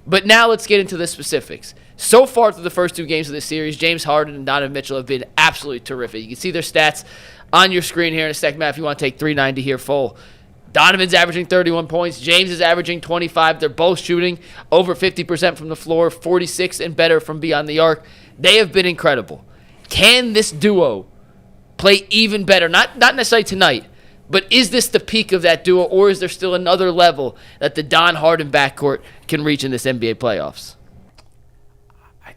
But now let's get into the specifics. So far through the first 2 games of this series, James Harden and Donovan Mitchell have been absolutely terrific. You can see their stats on your screen here in a second, Matt, if you want to take 390 here full. Donovan's averaging 31 points. James is averaging 25. They're both shooting over 50% from the floor, 46 and better from beyond the arc. They have been incredible. Can this duo play even better? Not necessarily tonight, but is this the peak of that duo, or is there still another level that the Don Harden backcourt can reach in this NBA playoffs?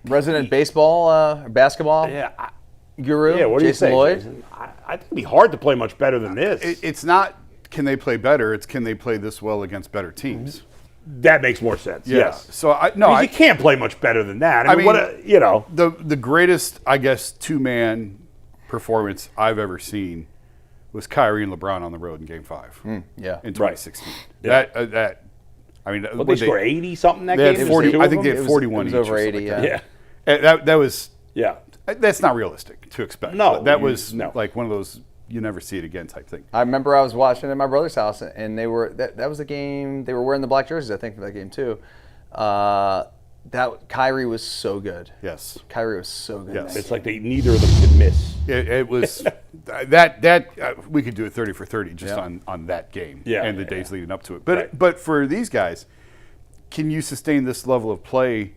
Resident basketball guru, Yeah, what do you Jason say, Lloyd? Jason? I think it'd be hard to play much better than this. It's not can they play better, it's can they play this well against better teams. That makes more sense. Yeah. Yes. So You can't play much better than that. I mean, the greatest, I guess, 2-man performance I've ever seen was Kyrie and LeBron on the road in Game 5. In 2016. Yeah. What they score 80 something that they game. had 40. I think they had 41 it was each. over or 80. something like Yeah. that was. Yeah. That's not realistic to expect. No, that was no. like one of those you never see it again type thing. I remember I was watching at my brother's house, and they were that was the game. They were wearing the black jerseys, I think, for that game too. That Kyrie was so good. Yes. Kyrie was so good. Yes. It's like neither of them could miss. It was that we could do it 30 for 30 just on that game and the days leading up to it. But for these guys, can you sustain this level of play?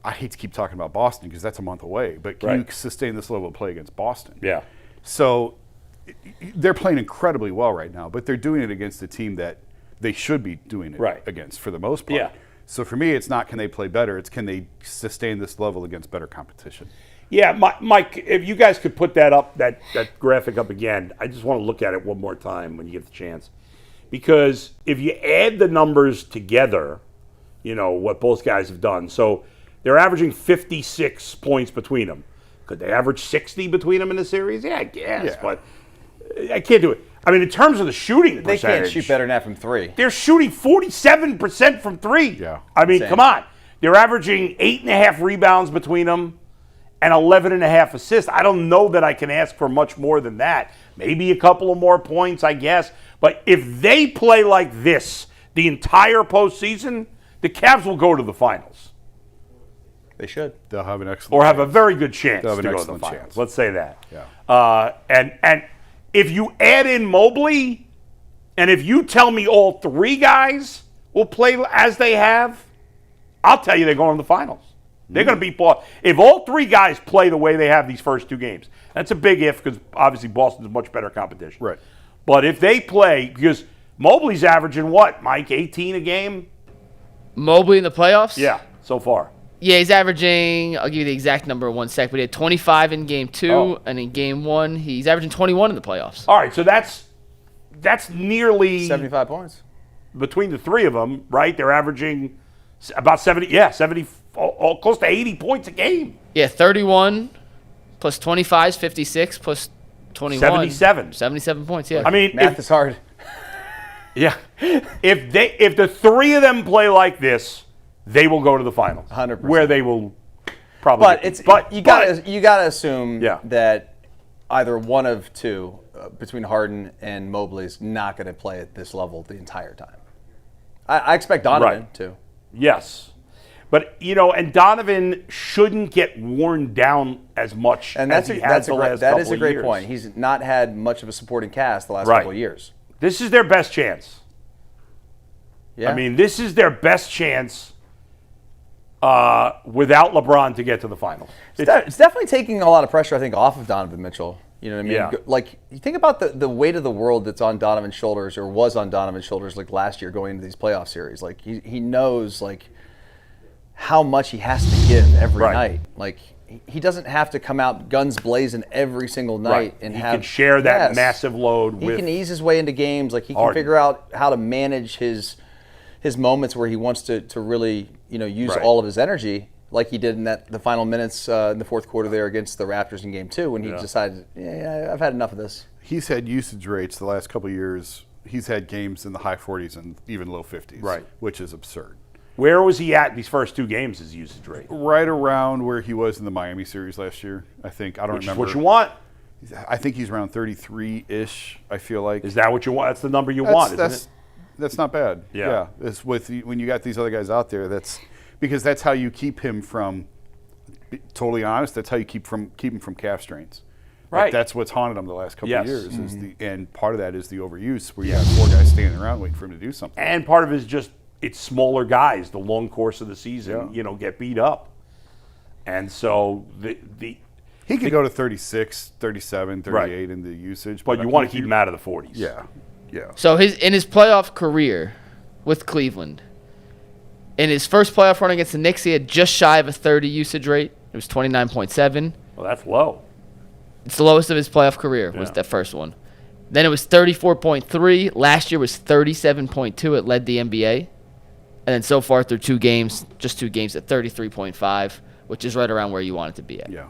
I hate to keep talking about Boston because that's a month away, but can you sustain this level of play against Boston? Yeah. So they're playing incredibly well right now, but they're doing it against a team that they should be doing it against for the most part. Yeah. So for me, it's not can they play better, it's can they sustain this level against better competition. Yeah, Mike, if you guys could put that up, that graphic up again, I just want to look at it one more time when you get the chance. Because if you add the numbers together, what both guys have done. So they're averaging 56 points between them. Could they average 60 between them in the series? Yeah, I guess, but I can't do it. I mean, in terms of the shooting percentage. They can't shoot better than that from 3. They're shooting 47% from 3. Yeah. I mean, come on. They're averaging 8.5 rebounds between them and 11.5 assists. I don't know that I can ask for much more than that. Maybe a couple of more points, I guess. But if they play like this the entire postseason, the Cavs will go to the finals. They should. They'll have an excellent or have a very good chance to have an go to the excellent finals. chance. Let's say that. Yeah. And if you add in Mobley, and if you tell me all 3 guys will play as they have, I'll tell you they're going to the finals. They're going to beat Boston. If all 3 guys play the way they have these first 2 games, that's a big if because obviously Boston's much better competition. Right. But if they play, because Mobley's averaging what, Mike, 18 a game? Mobley in the playoffs? Yeah, so far. Yeah, he's averaging, I'll give you the exact number in 1 sec, but he had 25 in Game 2, and in Game 1, he's averaging 21 in the playoffs. All right, so that's nearly 75 points. Between the 3 of them, right? They're averaging about 70, close to 80 points a game. Yeah, 31 plus 25 is 56 plus 21. 77 points, yeah. I mean, Math is hard. Yeah. If the 3 of them play like this, they will go to the finals. 100%. Where they will probably. But you gotta assume Yeah. that either one of 2 between Harden and Mobley is not going to play at this level the entire time. I expect Donovan to. Yes. But, and Donovan shouldn't get worn down as much And as that is a great years. point. He's not had much of a supporting cast the last Right. couple of years. This is their best chance. Yeah. I mean, this is their best chance without LeBron to get to the finals. It's definitely taking a lot of pressure, I think, off of Donovan Mitchell. You know what I mean? Yeah. Like, you think about the weight of the world that's on Donovan's shoulders, or was on Donovan's shoulders, like last year going into these playoff series. Like, he knows, like, how much he has to give every night. Like, he doesn't have to come out guns blazing every single night and he have. can share that massive load He with. can ease his way into games. Like, he can Harden. figure out how to manage his moments where he wants to really use all of his energy, like he did in the final minutes in the fourth quarter there against the Raptors in Game 2 when he decided, I've had enough of this. He's had usage rates the last couple of years. He's had games in the high 40s and even low 50s, which is absurd. Where was he at in these first 2 games, his usage rate? Right around where he was in the Miami series last year, I think. I don't remember. What you want? I think he's around 33-ish, I feel like. Is that what you want? That's the number you want, isn't it? That's not bad. Yeah. It's when you got these other guys out there, because that's how you keep him from. Totally honest, that's how you keep him from calf strains. Right. Like that's what's haunted him the last couple of years. Mm-hmm. And part of that is the overuse, where you have 4 guys standing around waiting for him to do something. And part of it is just it's smaller guys. The long course of the season, get beat up, and so he could go to 36, 37, 38 in the usage, but you want to keep him out of the 40s. Yeah. So in his playoff career with Cleveland, in his first playoff run against the Knicks, he had just shy of a 30 usage rate. It was 29.7. Well, that's low. It's the lowest of his playoff career, was that first one. Then it was 34.3. Last year was 37.2. It led the NBA. And then so far through just two games at 33.5, which is right around where you want it to be at. Yeah.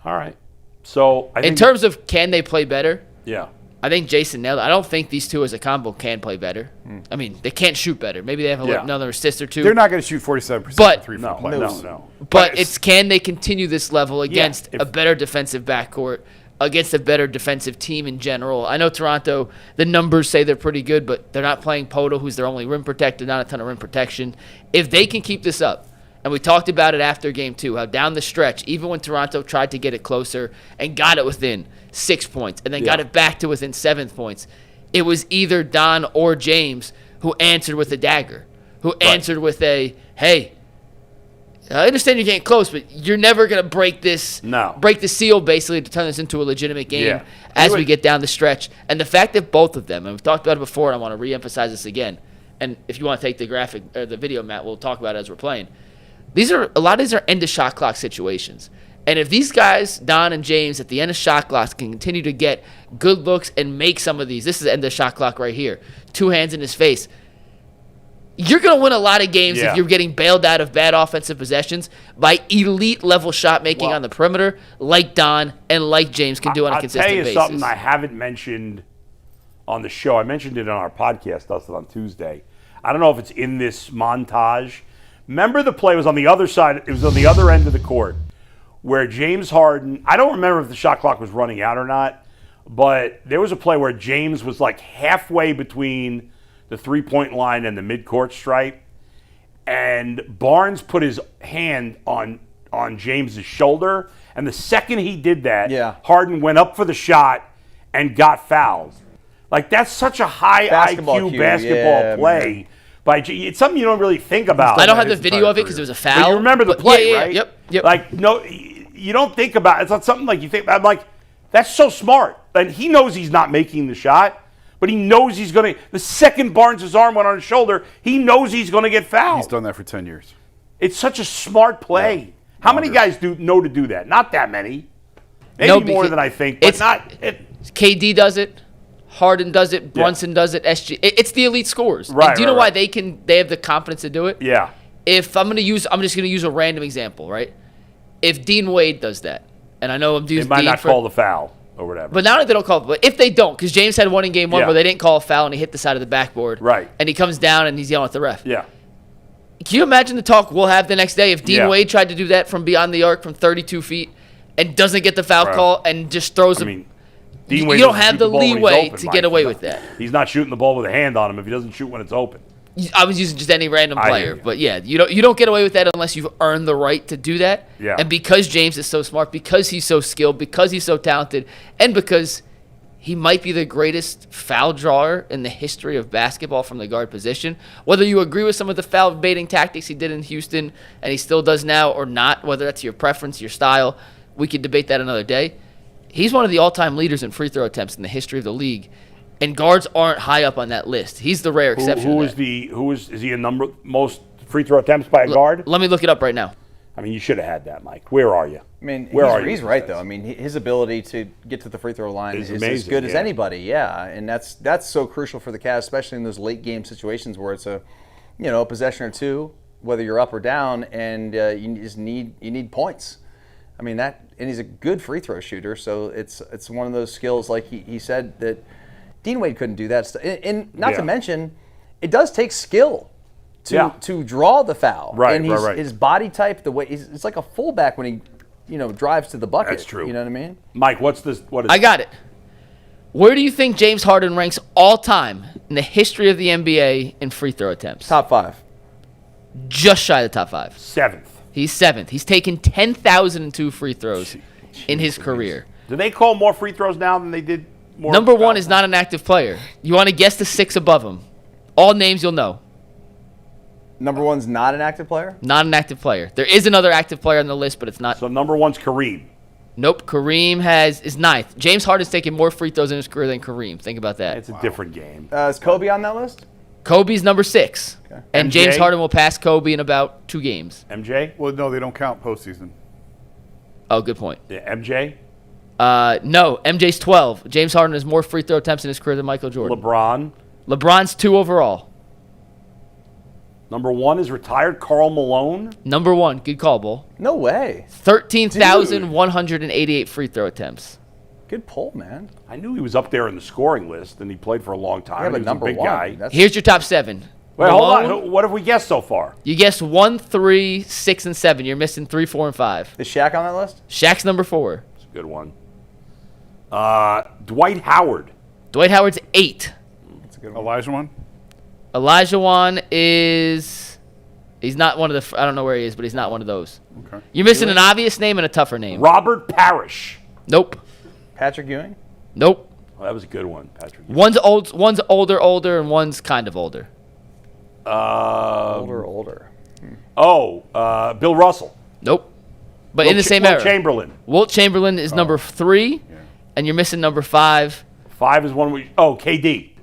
All right. So in terms of can they play better? Yeah. I think Jason nailed it. I don't think these two as a combo can play better. I mean, they can't shoot better. Maybe they have another assist or two. They're not going to shoot 47% But- from 3 No, from the playoffs. no. But it's can they continue this level against if- a better defensive backcourt, against a better defensive team in general? I know Toronto, the numbers say they're pretty good, but they're not playing Poto, who's their only rim protector, not a ton of rim protection. If they can keep this up, and we talked about it after game 2, how down the stretch, even when Toronto tried to get it closer and got it within 6 points and then got it back to within 7 points, it was either Don or James who answered with a dagger, who answered with a, hey, I understand you're getting close, but you're never going to break the seal, basically, to turn this into a legitimate game as we get down the stretch. And the fact that both of them, and we've talked about it before, and I want to reemphasize this again, and if you want to take the graphic or the video, Matt, we'll talk about it as we're playing. A lot of these are end of shot clock situations. And if these guys, Don and James, at the end of shot clocks can continue to get good looks and make some of these, this is end of shot clock right here, 2 hands in his face, you're going to win a lot of games if you're getting bailed out of bad offensive possessions by elite level shot making on the perimeter, like Don and like James can do on a consistent basis. I'll tell you something I haven't mentioned on the show. I mentioned it on our podcast, Dustin, on Tuesday. I don't know if it's in this montage. Remember the play was on the other side. It was on the other end of the court where James Harden, I don't remember if the shot clock was running out or not, but there was a play where James was like halfway between the three-point line and the midcourt stripe, and Barnes put his hand on James's shoulder, and the second he did that, Harden went up for the shot and got fouled. Like, that's such a high IQ basketball play. It's something you don't really think about. I don't have the video of it because it was a foul. But you remember the play, right? Yep. Like, no, you don't think about it. It's not something like you think. I'm like, that's so smart. And he knows he's not making the shot, but he knows he's going to. The second Barnes' arm went on his shoulder, he knows he's going to get fouled. He's done that for 10 years. It's such a smart play. Yeah. How many guys know to do that? Not that many. Maybe more than I think, but not. KD does it. Harden does it. Brunson does it. SG. It's the elite scorers. Right. Do you know why they have the confidence to do it? Yeah. If I'm just going to use a random example, right? If Dean Wade does that, and I know I'm using Dean, they might not call the foul or whatever. But not only they don't call it, but if they don't, because James had one in game 1 where they didn't call a foul and he hit the side of the backboard. Right. And he comes down and he's yelling at the ref. Yeah. Can you imagine the talk we'll have the next day if Dean Wade tried to do that from beyond the arc from 32 feet and doesn't get the foul call and just throws him? You don't have the leeway to get away with that. He's not shooting the ball with a hand on him if he doesn't shoot when it's open. I was using just any random player, but you don't get away with that unless you've earned the right to do that. Yeah. And because James is so smart, because he's so skilled, because he's so talented, and because he might be the greatest foul drawer in the history of basketball from the guard position, whether you agree with some of the foul baiting tactics he did in Houston and he still does now or not, whether that's your preference, your style, we could debate that another day. He's one of the all-time leaders in free throw attempts in the history of the league, and guards aren't high up on that list. He's the rare exception. Is he a number most free throw attempts by a guard? Let me look it up right now. I mean, you should have had that, Mike. Where are you? I mean, he's right though. I mean, his ability to get to the free throw line is amazing, as good as anybody. Yeah, and that's so crucial for the Cavs, especially in those late game situations where it's a possession or two, whether you're up or down, and you just need points. I mean and he's a good free throw shooter, so it's one of those skills, like he said, that Dean Wade couldn't do that. And not to mention, it does take skill to draw the foul. Right, and his body type, the way it's like a fullback when he drives to the bucket. That's true. You know what I mean? Mike, what is I got it. Where do you think James Harden ranks all time in the history of the NBA in free throw attempts? Top 5. Just shy of the top 5. 7th. He's 7th. He's taken 10,002 free throws in his career. Do they call more free throws now than they did more? Number 1 is not an active player. You want to guess the 6 above him? All names you'll know. Number 1's not an active player? Not an active player. There is another active player on the list, but it's not. So number 1's Kareem. Nope. Kareem is 9th. James Harden's taken more free throws in his career than Kareem. Think about that. It's a different game. Is Kobe on that list? Kobe's number 6. Okay. And MJ? James Harden will pass Kobe in about 2 games. MJ? Well, no, they don't count postseason. Oh, good point. Yeah, MJ? No, MJ's 12. James Harden has more free throw attempts in his career than Michael Jordan. LeBron? LeBron's 2 overall. Number 1 is retired Karl Malone. Number 1, good call, Bull. No way. 13,188 free throw attempts. Good pull, man. I knew he was up there in the scoring list, and he played for a long time. Yeah, He but was number a big 1. guy. That's Here's your top 7. Wait, hold Malone, on. What have we guessed so far? You guessed 1, 3, 6, and 7. You're missing 3, 4, and 5. Is Shaq on that list? Shaq's number 4. It's a good one. Dwight Howard. Dwight Howard's 8. That's a good one. Elijah one? Elijah Wan is... He's not one of the... I don't know where he is, but he's not one of those. Okay. You're missing an obvious name and a tougher name. Robert Parrish. Nope. Patrick Ewing? Nope. Oh, that was a good one, Patrick. One's older, and one's kind of older. Older. Bill Russell. Nope. But in the same era. Chamberlain. Wilt Chamberlain is number 3, and you're missing number 5. 5 is one we... Oh, KD.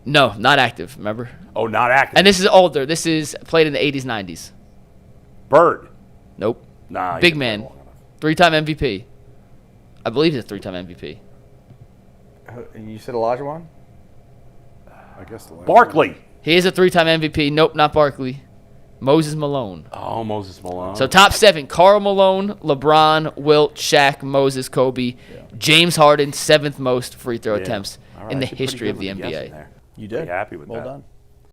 No, not active, remember? Oh, not active. And this is older. This is played in the 80s, 90s. Bird. Nope. Nah. Big man. 3-time MVP. I believe he's a 3-time MVP. You said Elijah one? I guess the last Barkley. He is a 3-time MVP. Nope, not Barkley. Moses Malone. Oh, Moses Malone. So top 7, Karl Malone, LeBron, Wilt, Shaq, Moses, Kobe, James Harden, 7th most free throw attempts All right, in the I did pretty history good of the with guessing NBA. there. You did. Pretty happy with well that. Done.